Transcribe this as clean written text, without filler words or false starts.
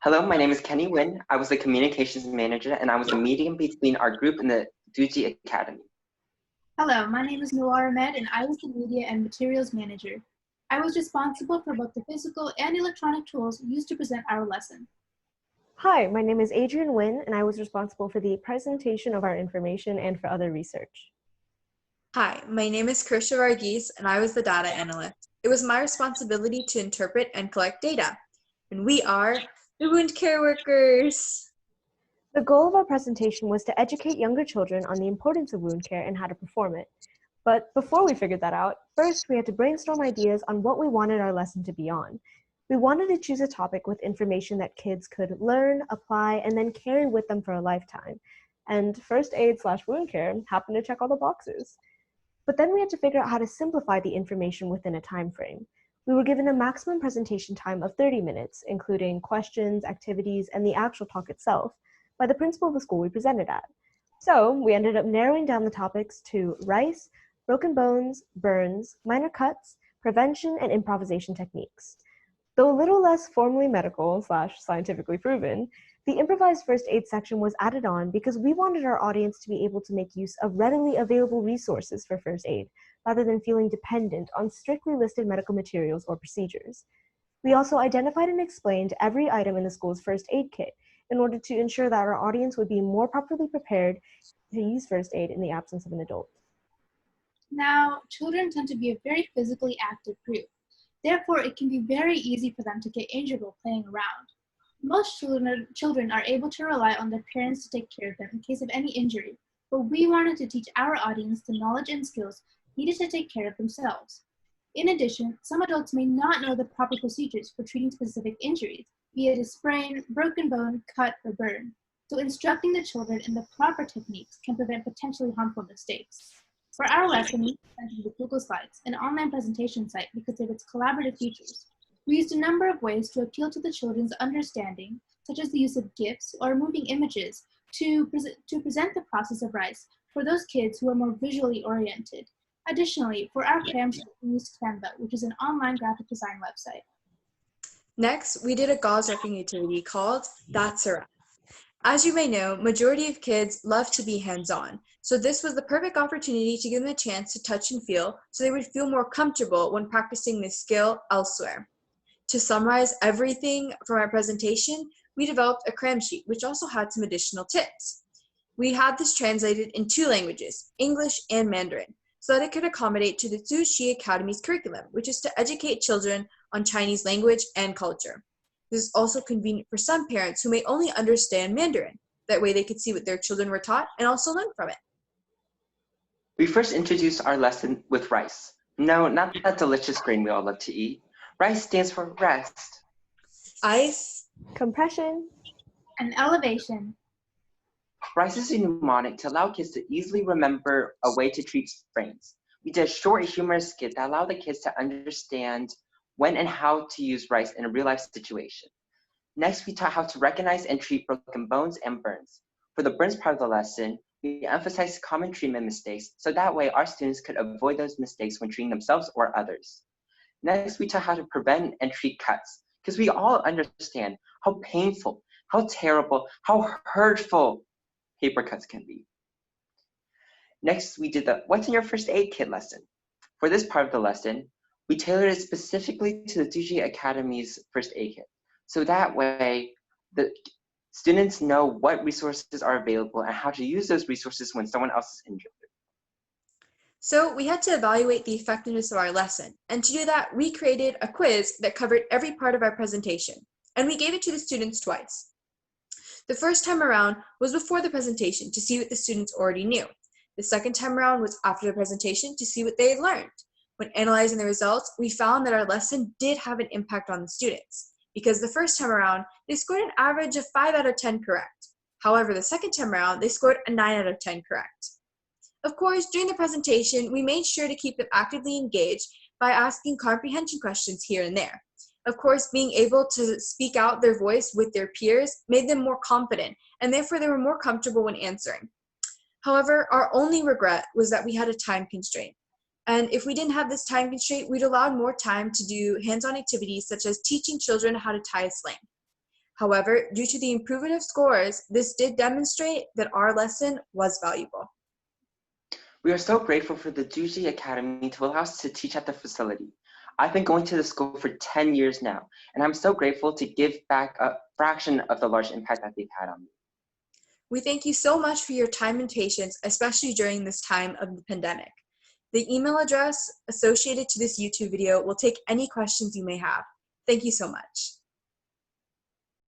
Hello, my name is Kenny Nguyen. I was the communications manager and I was the medium between our group and the Duji Academy. Hello, my name is Noor Ahmed and I was the media and materials manager. I was responsible for both the physical and electronic tools used to present our lesson. Hi, my name is Adrian Nguyen and I was responsible for the presentation of our information and for other research. Hi, my name is Kirsha Varghese and I was the data analyst. It was my responsibility to interpret and collect data. And we are the wound care workers. The goal of our presentation was to educate younger children on the importance of wound care and how to perform it. But before we figured that out, first we had to brainstorm ideas on what we wanted our lesson to be on. We wanted to choose a topic with information that kids could learn, apply, and then carry with them for a lifetime. And first aid/wound care happened to check all the boxes. But then we had to figure out how to simplify the information within a time frame. We were given a maximum presentation time of 30 minutes, including questions, activities, and the actual talk itself, by the principal of the school we presented at. So we ended up narrowing down the topics to rice, broken bones, burns, minor cuts, prevention, and improvisation techniques. Though a little less formally medical/scientifically proven, the improvised first aid section was added on because we wanted our audience to be able to make use of readily available resources for first aid, rather than feeling dependent on strictly listed medical materials or procedures. We also identified and explained every item in the school's first aid kit in order to ensure that our audience would be more properly prepared to use first aid in the absence of an adult. Now, children tend to be a very physically active group. Therefore, it can be very easy for them to get injured while playing around. Most children are able to rely on their parents to take care of them in case of any injury, but we wanted to teach our audience the knowledge and skills needed to take care of themselves. In addition, some adults may not know the proper procedures for treating specific injuries, be it a sprain, broken bone, cut, or burn. So instructing the children in the proper techniques can prevent potentially harmful mistakes. For our lesson, we presented with Google Slides, an online presentation site because of its collaborative features. We used a number of ways to appeal to the children's understanding, such as the use of GIFs or moving images to present the process of rice for those kids who are more visually oriented. Additionally, for our cram sheet, we used Canva, which is an online graphic design website. Next, we did a gauze wrapping activity called That's a Wrap. As you may know, majority of kids love to be hands-on, so this was the perfect opportunity to give them a chance to touch and feel so they would feel more comfortable when practicing this skill elsewhere. To summarize everything from our presentation, we developed a cram sheet, which also had some additional tips. We had this translated in 2 languages, English and Mandarin, so that it could accommodate to the Duji Academy's curriculum, which is to educate children on Chinese language and culture. This is also convenient for some parents who may only understand Mandarin. That way they could see what their children were taught and also learn from it. We first introduced our lesson with rice. No, not that delicious grain we all love to eat. Rice stands for rest, Ice, Compression, And elevation. Rice is a mnemonic to allow kids to easily remember a way to treat sprains. We did a short humorous skit that allowed the kids to understand when and how to use rice in a real-life situation. Next, we taught how to recognize and treat broken bones and burns. For the burns part of the lesson, we emphasized common treatment mistakes, so that way our students could avoid those mistakes when treating themselves or others. Next, we taught how to prevent and treat cuts, because we all understand how painful, how terrible, how hurtful paper cuts can be. Next, we did the What's in Your First Aid Kit lesson. For this part of the lesson, we tailored it specifically to the Duji Academy's first aid kit. So that way, the students know what resources are available and how to use those resources when someone else is injured. So we had to evaluate the effectiveness of our lesson. And to do that, we created a quiz that covered every part of our presentation. And we gave it to the students twice. The first time around was before the presentation to see what the students already knew. The second time around was after the presentation to see what they had learned. When analyzing the results, we found that our lesson did have an impact on the students, because the first time around, they scored an average of 5 out of 10 correct. However, the second time around, they scored a 9 out of 10 correct. Of course, during the presentation, we made sure to keep them actively engaged by asking comprehension questions here and there. Of course, being able to speak out their voice with their peers made them more confident, and therefore they were more comfortable when answering. However, our only regret was that we had a time constraint. And if we didn't have this time constraint, we'd allowed more time to do hands-on activities such as teaching children how to tie a sling. However, due to the improvement of scores, this did demonstrate that our lesson was valuable. We are so grateful for the Juji Academy to allow us to teach at the facility. I've been going to the school for 10 years now, and I'm so grateful to give back a fraction of the large impact that they've had on me. We thank you so much for your time and patience, especially during this time of the pandemic. The email address associated to this YouTube video will take any questions you may have. Thank you so much.